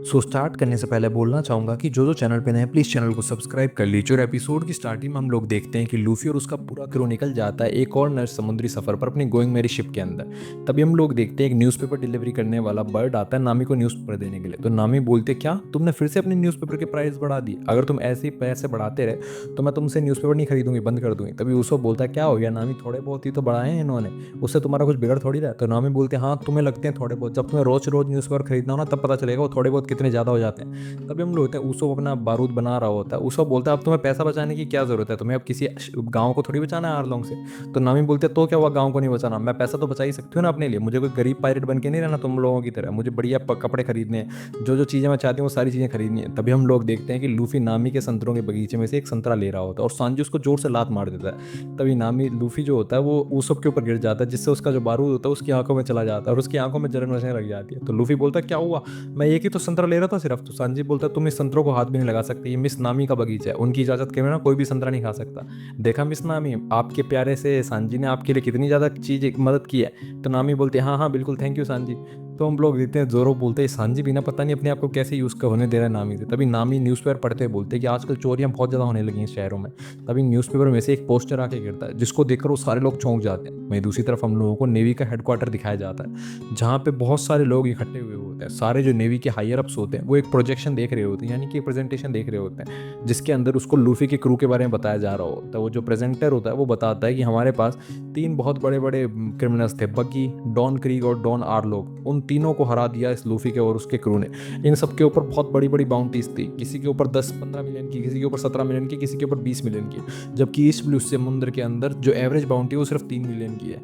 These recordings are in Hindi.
स्टार्ट करने से पहले बोलना चाहूँगा कि जो चैनल पे नए हैं प्लीज़ चैनल को सब्सक्राइब कर लीजिए। और एपिसोड की स्टार्टिंग में हम लोग देखते हैं कि लूफी और उसका पूरा क्रू निकल जाता है एक और नए समुद्री सफ़र पर अपनी गोइंग मेरी शिप के अंदर। तभी हम लोग देखते हैं एक न्यूज़पेपर डिलीवरी करने वाला बर्ड आता है नामी को न्यूज़पेपर देने के लिए। तो नामी बोलते क्या तुमने फिर से अपने न्यूज़पेपर के प्राइस बढ़ा दी? अगर तुम ऐसे ही पैसे बढ़ाते रहे तो मैं तुमसे न्यूज़पेपर नहीं खरीदूंगी, बंद कर दूंगी। तभी उसको बोलता है क्या हो गया नामी, थोड़े बहुत ही तो बढ़ाए हैं इन्होंने, उससे तुम्हारा कुछ बिगड़ थोड़ी रहा है। तो नामी बोलते हैं हाँ तुम्हें लगते हैं थोड़े बहुत, जब तुम्हें रोज रोज न्यूज़पेपर खरीदना हो ना तब पता चलेगा वो थोड़े बहुत कितने ज़्यादा हो जाते हैं। तभी हम लोग होते हैं ऊसो अपना बारूद बना रहा होता है। ऊसो बोलता है अब तुम्हें पैसा बचाने की क्या जरूरत है, तुम्हें अब किसी गांव को थोड़ी बचाना है आरलोंग से। तो नामी बोलते तो क्या हुआ गांव को नहीं बचाना, मैं पैसा तो बचा ही सकती हूँ ना अपने लिए, मुझे कोई गरीब पायरेट बन के नहीं रहना तुम लोगों की तरह, मुझे बढ़िया कपड़े खरीदने हैं, जो जो चीज़ें मैं चाहती हूँ वो सारी चीज़ें खरीदनी है। तभी हम लोग देखते हैं कि लूफी नामी के संतरों के बगीचे में से एक संतरा ले रहा होता है और सांजी उसको जोर से लात मार देता है। तभी नामी लूफी जो होता है वो ऊसब के ऊपर गिर जाता है, जिससे उसका जो बारूद होता है उसकी आंखों में चला जाता है और उसकी आंखों में जलन वजन लग जाती है। तो लूफी बोलता है क्या हुआ, मैं एक ही तो संतरा ले रहा था सिर्फ। तो सांजी बोलता है तुम इस संतरों को हाथ भी नहीं लगा सकते, ये मिस नामी का बगीचा है, उनकी इजाजत के बिना कोई भी संतरा नहीं खा सकता। देखा मिस नामी, आपके प्यारे से सांजी ने आपके लिए कितनी ज़्यादा चीज़ मदद की है। तो नामी बोलते हैं हाँ हाँ बिल्कुल थैंक यू सांजी। तो हम लोग देखते हैं जोरो बोलते हैं सांजी बिना पता नहीं अपने आप को कैसे यूज़ का होने दे रहा है नामी से। तभी नामी न्यूज़पेपर पढ़ते हुए बोलते हैं कि आजकल चोरियां बहुत ज़्यादा होने लगी हैं शहरों में। तभी न्यूज़पेपर में से एक पोस्टर आके गिरता है जिसको देखकर वो सारे लोग चौंक जाते हैं। वहीं दूसरी तरफ हम लोगों को नेवी का हेडक्वार्टर दिखाया जाता है जहाँ पे बहुत सारे लोग इकट्ठे हुए होते हैं। सारे जो नेवी के हायर अप्स होते हैं वो एक प्रोजेक्शन देख रहे होते हैं, यानी कि एक प्रेजेंटेशन देख रहे होते हैं जिसके अंदर उसको लूफी के क्रू के बारे में बताया जा रहा होता है। वो जो प्रेजेंटर होता है वो बताता है कि हमारे पास तीन बहुत बड़े बड़े क्रिमिनल्स थे, बग्गी, डॉन क्रीग और डॉन आर्लोग। उन तीनों को हरा दिया इस लूफी के और उसके क्रू ने। इन सब के ऊपर बहुत बड़ी बड़ी बाउंटीज थी, किसी के ऊपर 10-15 मिलियन की, किसी के ऊपर 17 मिलियन की, किसी के ऊपर 20 मिलियन की। जबकि ईस्ट ब्लू समुद्र के अंदर जो एवरेज बाउंटी है वो सिर्फ 3 मिलियन की है।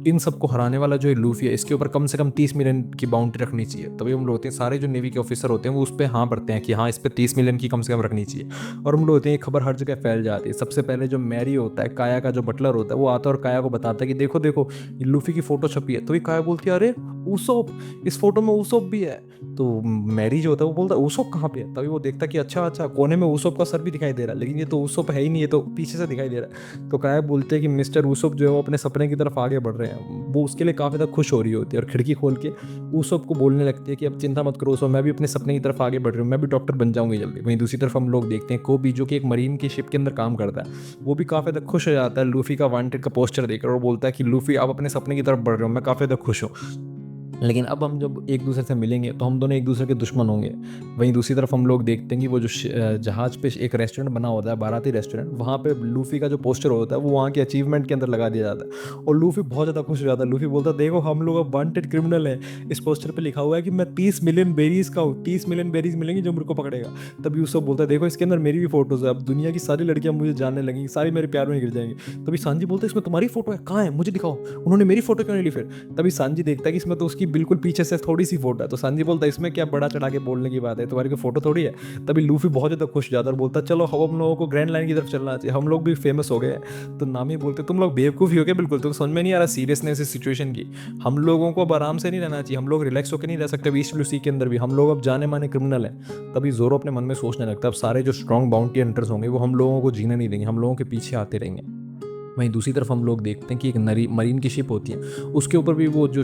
इन सबको हराने वाला जो लूफी है इसके ऊपर कम से कम 30 मिलियन की बाउंटी रखनी चाहिए। तभी हम लोग होते हैं सारे जो नेवी के ऑफिसर होते हैं वो उस पर हाँ पढ़ते हैं कि हाँ इस पर 30 मिलियन की कम से कम रखनी चाहिए। और हम लोग होते हैं ये खबर हर जगह फैल जाती है। सबसे पहले जो मैरी होता है, काया का जो बटलर होता है, वो आता है और काया को बताता है कि देखो देखो ये लूफी की फोटो छपी है। तो ये काया बोलती है अरे ऊसोप, इस फोटो में ऊसोप भी है। तो मैरी जो होता है वो बोलता है ऊसोप कहाँ पे है। तभी वो देखता है कि अच्छा अच्छा कोने में ऊसोप का सर भी दिखाई दे रहा है, लेकिन ये तो ऊसोप है ही नहीं, ये तो पीछे से दिखाई दे रहा है। तो काया बोलते हैं कि मिस्टर ऊसोप जो है वो अपने सपने की तरफ आगे बढ़ रहे हैं। वो उसके लिए काफ़ी ज़्यादा खुश हो रही होती है और खिड़की खोल के ऊसोप को बोलने लगती है कि अब चिंता मत करो ऊसोप, मैं भी अपने सपने की तरफ आगे बढ़ रही हूँ, मैं भी डॉक्टर बन जाऊंगी जल्दी। वहीं दूसरी तरफ हम लोग देखते हैं कोबी जो कि एक मरीन की शिप के अंदर काम करता है, वो भी काफ़ी ज़्यादा खुश हो जाता है लूफी का वांटेड का पोस्टर देखकर और बोलता है कि लूफी आप अपने सपने की तरफ बढ़ रहे हो, मैं काफ़ी ज़्यादा खुश हूँ। लेकिन अब हम जब एक दूसरे से मिलेंगे तो हम दोनों एक दूसरे के दुश्मन होंगे। वहीं दूसरी तरफ हम लोग देखते हैं कि वो जो जहाज पे एक रेस्टोरेंट बना होता है, बाराती रेस्टोरेंट, वहाँ पे लूफी का जो पोस्टर होता है वो वहाँ के अचीवमेंट के अंदर लगा दिया जाता है और लूफी बहुत ज़्यादा खुश हो जाता है। लूफी बोलता है देखो हम लोग अब वांटेड क्रिमिनल है, इस पोस्टर पे लिखा हुआ है कि मैं 30 मिलियन बेरीज का हूँ, 30 मिलियन बेरीज मिलेंगी जो मेरे को पकड़ेगा। तभी उसको बोलता है देखो इसके अंदर मेरी भी फोटोज है, अब दुनिया की सारी लड़कियां मुझे जानने लगेंगी, सारी मेरे प्यार में गिर जाएंगी। तभी सांजी बोलता है इसमें तुम्हारी फोटो है, कहाँ है मुझे दिखाओ, उन्होंने मेरी फोटो क्यों नहीं ली फिर। तभी सांजी देखता है कि इसमें तो उसकी बिल्कुल पीछे से थोड़ी सी फोटो है। तो सांजी बोलता है इसमें क्या बड़ा चढ़ा के बोलने की बात है, तुम्हारी कोई फोटो थोड़ी है। तभी लूफी बहुत ज़्यादा खुश हो जाता है और बोलता है चलो हम लोगों को ग्रैंड लाइन की तरफ चलना चाहिए, हम लोग भी फेमस हो गए हैं। तो नामी बोलते तुम लोग बेवकूफ़ी हो गए बिल्कुल, तो समझ में नहीं आ रहा सीरियसनेस इस सिचुएशन की। हम लोगों को अब आराम से नहीं रहना चाहिए, हम लोग रिलैक्स होकर नहीं रह सकते ईस्ट ब्लू सी के अंदर भी, हम लोग अब जाने माने क्रिमिनल हैं। तभी जोरो अपने मन में सोचने लगता है अब सारे जो स्ट्रॉन्ग बाउंटी हंटर्स होंगे वो हम लोगों को जीने नहीं देंगे, हम लोगों के पीछे आते रहेंगे। वहीं दूसरी तरफ हम लोग देखते हैं कि एक नरी मरीन की शिप होती है, उसके ऊपर भी वो जो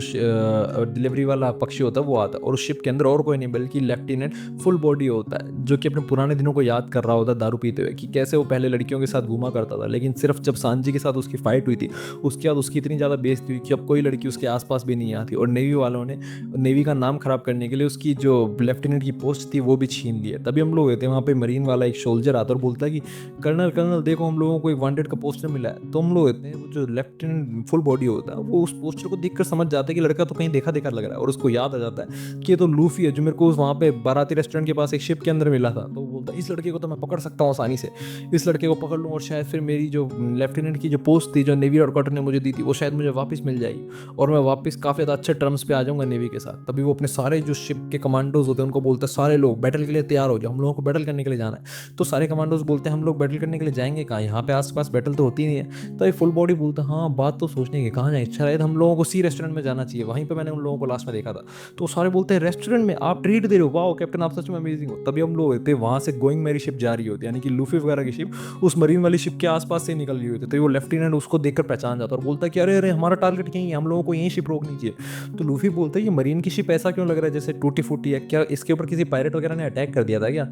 डिलीवरी वाला पक्षी होता है वो आता है और उस शिप के अंदर और कोई नहीं बल्कि लेफ्टिनेंट फुल बॉडी होता है जो कि अपने पुराने दिनों को याद कर रहा होता है दारू पीते हुए कि कैसे वो पहले लड़कियों के साथ घूमा करता था। लेकिन सिर्फ जब सांजी के साथ उसकी फाइट हुई थी उसके बाद उसकी इतनी ज़्यादा बेइज्जती हुई कि अब कोई लड़की उसके आसपास भी नहीं आती और नेवी वालों ने नेवी का नाम खराब करने के लिए उसकी जो लेफ्टिनेंट की पोस्ट थी वो भी छीन ली है। तभी हम लोग होते हैं वहाँ पे मरीन वाला एक सोल्जर आता है और बोलता है कि कर्नल कर्नल देखो हम लोगों को एक वांटेड का पोस्टर मिला है। तो हम लोग होते हैं वो जो लेफ्टिनेंट फुल बॉडी होता है वो उस पोस्टर को देखकर समझ जाता है कि लड़का तो कहीं देखा देखा लग रहा है और उसको याद आ जाता है कि ये तो लूफी है जो मेरे को वहाँ पे बाराती रेस्टोरेंट के पास एक शिप के अंदर मिला था। तो वो बोलता है इस लड़के को तो मैं पकड़ सकता हूँ आसानी से, इस लड़के को पकड़ लूँ और शायद फिर मेरी जो लेफ्टिनेंट की जो पोस्ट थी जो नेवी हेडक्वार्टर ने मुझे दी थी वो शायद मुझे वापस मिल जाएगी और मैं वापस काफ़ी ज़्यादा अच्छे टर्म्स पे आ जाऊँगा नेवी के साथ। तभी वो अपने सारे जो शिप के कमांडोज होते हैं उनको बोलता है सारे लोग बैटल के लिए तैयार हो जाओ, हम लोगों को बैटल करने के लिए जाना है। तो सारे कमांडोज बोलते हैं हम लोग बैटल करने के लिए जाएंगे कहाँ, यहाँ पे आसपास बैटल तो होती नहीं है। तो ये फुल बॉडी बोलता है हाँ बात तो सोचने की, कहाँ जाए, अच्छा रहे हम लोगों को सी रेस्टोरेंट में जाना चाहिए, वहीं पे मैंने उन लोगों को लास्ट में देखा था। तो सारे बोलते हैं रेस्टोरेंट में आप ट्रीट दे रहे हो, वाह कैप्टन आप सच में अमेजिंग हो। तभी हम लोग होते वहाँ से गोइंग मेरी शिप जा रही होती है, यानी कि लूफी वगैरह की शिप उस मरीन वाली शिप के आसपास से निकल रही होती है। तो वो लेफ्टिनेंट उसको देखकर पहचान जाता है और बोलता है कि अरे अरे हमारा टारगेट यहीं है, हम लोगों को यहीं शिप रोकनी चाहिए। तो लूफी बोलता है ये मरीन की शिप ऐसा क्यों लग रहा है जैसे टूटी फूटी है, क्या इसके ऊपर किसी पायरेट वगैरह ने अटैक कर दिया था क्या।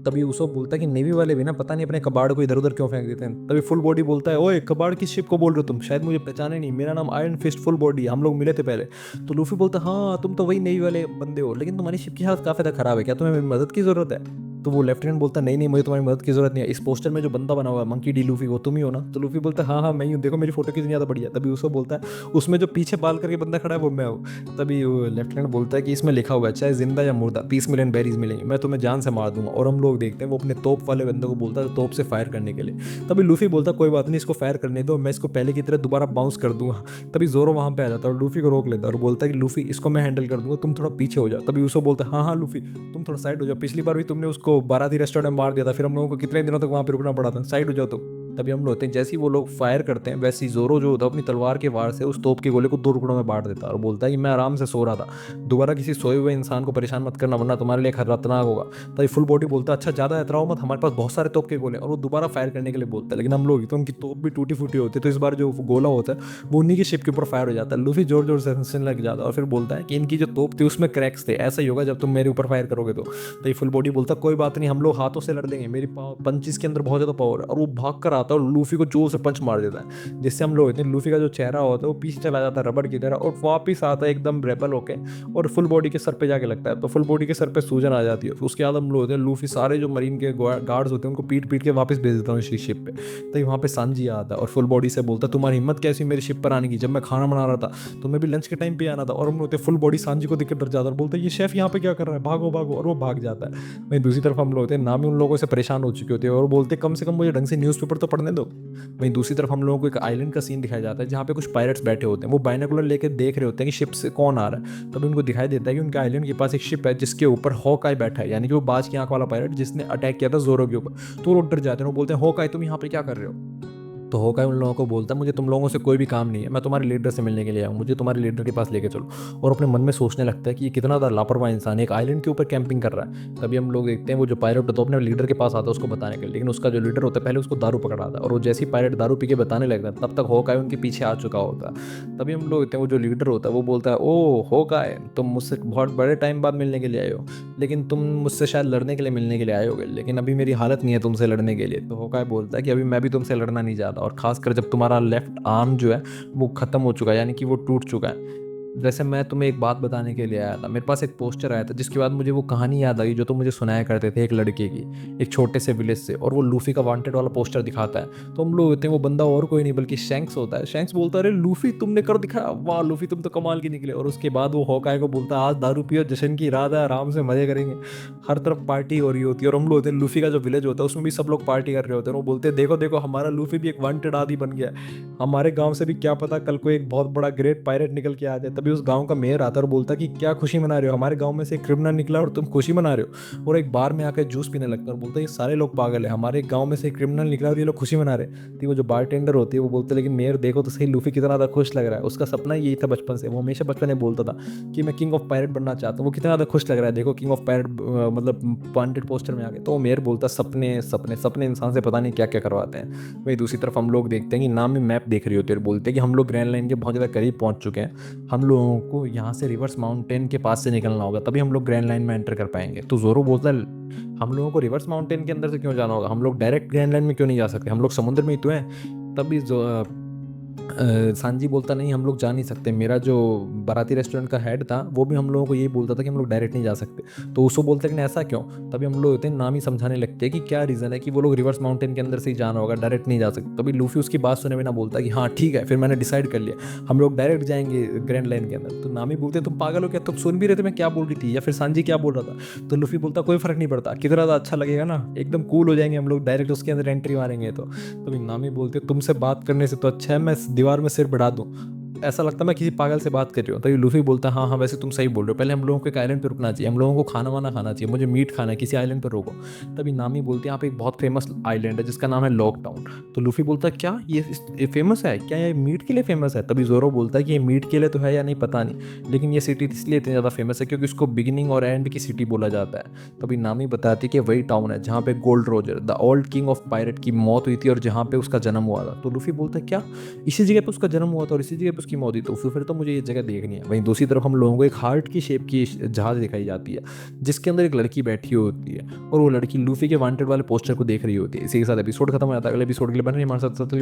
तभी उसको बोलता है कि नेवी वाले भी ना पता नहीं अपने कबाड़ को इधर उधर क्यों फेंक देते हैं। तभी फुल बॉडी बोलता है ओए कबाड़ किस शिप को बोल रहे हो तुम, शायद मुझे पहचाने नहीं, मेरा नाम आयरन फिस्ट फुल बॉडी, हम लोग मिले थे पहले। तो लूफी बोलता है हाँ तुम तो वही नेवी वाले बंदे हो, लेकिन तुम्हारी शिप की हालत काफ़ी ज़्यादा खराब है, क्या तुम्हें मेरी मदद की ज़रूरत है। तो वो लेफ्टिनेंट बोलता है नहीं नहीं मुझे तुम्हारी मदद की जरूरत नहीं है, इस पोस्टर में जो बंदा बना हुआ है मंकी डी लूफी वो तुम ही हो ना। तो लूफी बोलता है हाँ हाँ मैं ही हूँ, देखो मेरी फोटो कितनी ज़्यादा बढ़िया। तभी उसको बोलता है उसमें जो पीछे बाल करके बंदा खड़ा है वो मैं हूँ। तभी वो लेफ्टिनेंट बोलता है कि इसमें लिखा हुआ है चाहे जिंदा या मुर्दा 20 मिलियन बैरीज मिलेंगे, मैं तुम्हें जान से मार दूंगा। और हम लोग देखते हैं वो अपने तोप वाले बंदे को बोलता है तोप से फायर करने के लिए। तभी लूफी बोलता है कोई बात नहीं इसको फायर करने दो, मैं इसको पहले की तरह दोबारा बाउंस कर दूंगा। तभी जोरो वहाँ पे आ जाता है और लूफी को रोक लेता है और बोलता है कि लूफी इसको मैं हैंडल कर दूंगा, तुम थोड़ा पीछे हो जाओ। तभी उसको बोलता है हाँ हाँ लूफी तुम थोड़ा साइड हो जाओ, पिछली बार भी तुमने उसको बाराती रेस्टोरेंट में मार दिया था, फिर हम लोगों को कितने दिनों तक वहाँ पे रुकना पड़ा था, साइड हो जाओ तुम। तभी हम लोग होते हैं जैसे ही वो लोग फायर करते हैं वैसे ही जोरो जो होता है अपनी तलवार के वार से उस तोप के गोले को 2 टुकड़ों में बांट देता है और बोलता है कि मैं आराम से सो रहा था, दोबारा किसी सोए हुए इंसान को परेशान मत करना वरना तुम्हारे लिए खतरनाक होगा। तभी फुल बॉडी बोलता है अच्छा ज़्यादा एतराओ मत, हमारे पास बहुत सारे तोप के गोले, और वो दोबारा फायर करने के लिए बोलता है। लेकिन हम लोग तो उनकी तोप भी टूटी फूटी होती है, तो इस बार जो गोला होता है वो उन्हीं की शिप के ऊपर फायर हो जाता है। लूफी जोर जोर से हंसने लग जाता है और फिर बोलता है कि इनकी जो तोप थी उसमें क्रैक्स थे, ऐसा ही होगा जब तुम मेरे ऊपर फायर करोगे तो ये फुल बॉडी बोलता कोई बात नहीं हम लोग हाथों से लड़ देंगे, मेरी पंचिस के अंदर बहुत ज़्यादा पावर है। और वो भाग कर आता है और लूफी को जोर से पंच मार देता है, जिससे हम लोग होते हैं लूफी का जो चेहरा होता है वो पीछे चला जाता है रबड़ की तरह और वापिस आता है एकदम रेबल होके और फुल बॉडी के सर पे जाके लगता है। तो फुल बॉडी के सर पे सूजन आ जाती है। उसके बाद हम लोग होते हैं लूफी सारे जो मरीन के गार्ड्स होते हैं उनको पीट पीट के वापस भेज देता हूँ इसी शिप पे। तो वहाँ पे सांजी आता है और फुल बॉडी से बोलता है तुम्हारी हिम्मत कैसी मेरी शिप पर आने की, जब मैं खाना बना रहा था तो मैं भी लंच के टाइम पे आना था। और हम लोग फुल बॉडी सांजी को दिक्कत डर जाता है और बोलता है ये शेफ यहाँ पे क्या कर रहा है, भागो भागो, और वो भाग जाता है। वहीं दूसरी तरफ हम लोग होते हैं नामी उन लोगों से परेशान हो चुके होते हैं और बोलते कम से कम मुझे ढंग से न्यूज़पेपर तो पढ़ने दो। वहीं दूसरी तरफ हम लोगों को एक आइलैंड का सीन दिखाया जाता है जहाँ पे कुछ पायरेट्स बैठे होते हैं, वो बाइनोकुलर लेके देख रहे होते हैं कि शिप से कौन आ रहा है। तभी उनको दिखाई देता है कि उनके आइलैंड के पास एक शिप है जिसके ऊपर हॉकाई बैठा है, यानी कि वो बाज की आंख वाला पायरेट जिसने अटैक किया था जोरो के ऊपर। तो वो डर जाते हैं, वो बोलते हैं हॉकाई तुम यहाँ पे क्या कर रहे हो। तो होकाई उन लोगों को बोलता है मुझे तुम लोगों से कोई भी काम नहीं है, मैं तुम्हारे लीडर से मिलने के लिए आया हूँ, मुझे तुम्हारे लीडर के पास लेके चलो। और अपने मन में सोचने लगता है कि ये कितना ज़्यादा लापरवाह इंसान है, एक आइलैंड के ऊपर कैंपिंग कर रहा है। तभी हम लोग देखते हैं वो जो पायलट होता है अपने लीडर के पास आता है उसको बताने के लिए, लेकिन उसका जो लीडर होता है पहले उसको दारू पकड़ाता है और वो जैसे ही पायलट दारू पी के बताने लगता है तब तक होकाई उनके पीछे आ चुका होता है। तभी हम लोग देखते हैं वो जो लीडर होता है वो बोलता है ओ होकाई तुम मुझसे बहुत बड़े टाइम बाद मिलने के लिए आए हो, लेकिन तुम मुझसे शायद लड़ने के लिए मिलने के लिए आए होगे, लेकिन अभी मेरी हालत नहीं है तुमसे लड़ने के लिए। तो होकाई बोलता है कि अभी मैं भी तुमसे लड़ना नहीं चाहता, और खासकर जब तुम्हारा लेफ्ट आर्म जो है वो खत्म हो चुका है, यानी कि वो टूट चुका है। वैसे मैं तुम्हें एक बात बताने के लिए आया था, मेरे पास एक पोस्टर आया था जिसके बाद मुझे वो कहानी याद आई जो तुम मुझे सुनाया करते थे एक लड़के की, एक छोटे से विलेज से, और वो लूफी का वांटेड वाला पोस्टर दिखाता है। तो हम लोग होते हैं वो बंदा और कोई नहीं बल्कि शैंक्स होता है। शैंक्स बोलता है अरे लूफी तुमने कर दिखाया, वाह लूफी तुम तो कमाल की निकले। और उसके बाद वो हॉकाई को बोलता है आज दारू पियो, जश्न की रात है, आराम से मजे करेंगे। हर तरफ पार्टी हो रही होती है और हम लोग होते हैं लूफी का जो विलेज होता है उसमें भी सब लोग पार्टी कर रहे होते हैं। वो बोलते हैं देखो देखो हमारा लूफी भी एक वांटेड आदमी बन गया, हमारे गांव से भी क्या पता कल को एक बहुत बड़ा ग्रेट पायरेट निकल के आ जाए। तभी उस गांव का मेयर आता है और बोलता है कि क्या खुशी मना रहे हो, हमारे गांव में से एक क्रिमिनल निकला और तुम खुशी मना रहे हो। और एक बार में आकर जूस पीने लगता है और बोलता है ये सारे लोग पागल है, हमारे गांव में से एक क्रिमिनल निकला और ये लोग खुशी मना रहे। तो वो जो बारटेंडर होती है वो बोलते लेकिन मेयर देखो तो सही लूफी कितना ज़्यादा खुश लग रहा है, उसका सपना यही था बचपन से, वो हमेशा बचपन में बोलता था कि मैं किंग ऑफ पायरेट बनना चाहता हूँ, वो कितना ज़्यादा खुश लग रहा है देखो किंग ऑफ पायरेट मतलब वांटेड पोस्टर में आ गए। तो मेयर बोलता सपने सपने सपने इंसान से पता नहीं क्या क्या करवाते हैं। वही दूसरी तरफ हम लोग देखते हैं कि नामी मैप देख रही होती है और बोलते हैं कि हम लोग ग्रैंड लाइन के बहुत ज़्यादा करीब पहुंच चुके हैं, हम लोगों को यहाँ से रिवर्स माउंटेन के पास से निकलना होगा तभी हम लोग ग्रैंड लाइन में एंटर कर पाएंगे। तो जोरो बोलता है हम लोगों को रिवर्स माउंटेन के अंदर से क्यों जाना होगा, हम लोग डायरेक्ट ग्रैंड लाइन में क्यों नहीं जा सकते, हम लोग समुद्र में ही तो हैं। तभी जो सांजी बोलता नहीं हम लोग जा नहीं सकते, मेरा जो बाराती रेस्टोरेंट का हेड था वो भी हम लोगों को यही बोलता था कि हम लोग डायरेक्ट नहीं जा सकते। तो उसको बोलते लेकिन ऐसा क्यों। तभी हम लोग होते हैं नाम ही समझाने लगते हैं कि क्या रीज़न है कि वो लोग रिवर्स माउंटेन के अंदर से ही जाना होगा, डायरेक्ट नहीं जा सकते। तभी लूफी उसकी बात सुने बिना बोलता कि हाँ ठीक है फिर मैंने डिसाइड कर लिया, हम लोग डायरेक्ट जाएंगे ग्रैंड लाइन के अंदर। तो नामी बोलते तुम पागल हो क्या, तुम सुन भी रहे थे मैं क्या बोल रही थी या फिर सांजी क्या बोल रहा था। तो लूफी बोलता कोई फर्क नहीं पड़ता, कितना ज़्यादा अच्छा लगेगा ना, एकदम कूल हो जाएंगे हम लोग डायरेक्ट उसके अंदर एंट्री मारेंगे। तो तभी नामी बोलते तुमसे बात करने से तो अच्छा है मैं इस दीवार में सिर बढ़ा दूँ। ऐसा लगता है मैं किसी पागल से बात कर रही हूँ। तभी लूफी बोलता है हाँ हाँ वैसे तुम सही बोल रहे हो, पहले हम लोगों को एक आइलैंड पे रुकना चाहिए, हम लोगों को खाना वाना खाना चाहिए, मुझे मीट खाना है, किसी आइलैंड पर रोको। तभी नामी बोलती है यहाँ पे एक बहुत फेमस आइलैंड है जिसका नाम है लॉक टाउन। तो लूफी बोलता है क्या ये फेमस है क्या, ये मीट के लिए फेमस है? तभी जोरो बोलता है कि ये मीट के लिए तो है या नहीं पता नहीं, लेकिन ये सिटी इसलिए इतनी ज़्यादा फेमस है क्योंकि उसको बिगिनिंग और एंड की सिटी बोला जाता है। तभी नामी बताती है कि वही टाउन है जहाँ पे gold Roger the old king of pirate की मौत हुई थी और जहाँ पे उसका जन्म हुआ था। तो लूफी बोलता है क्या इसी जगह पे उसका जन्म हुआ था और इसी जगह पे उसकी मौत हुई? तो फिर तो मुझे ये जगह देखनी है। वहीं दूसरी तरफ हम लोगों को एक हार्ट की शेप की जहाज दिखाई जाती है जिसके अंदर एक लड़की बैठी होती है और वो लड़की लूफी के वांटेड वाले पोस्टर को देख रही होती है। इसी के साथ एपिसोड खत्म हो जाता है। अगले एपिसोड के लिए बन रही है हमारे साथ।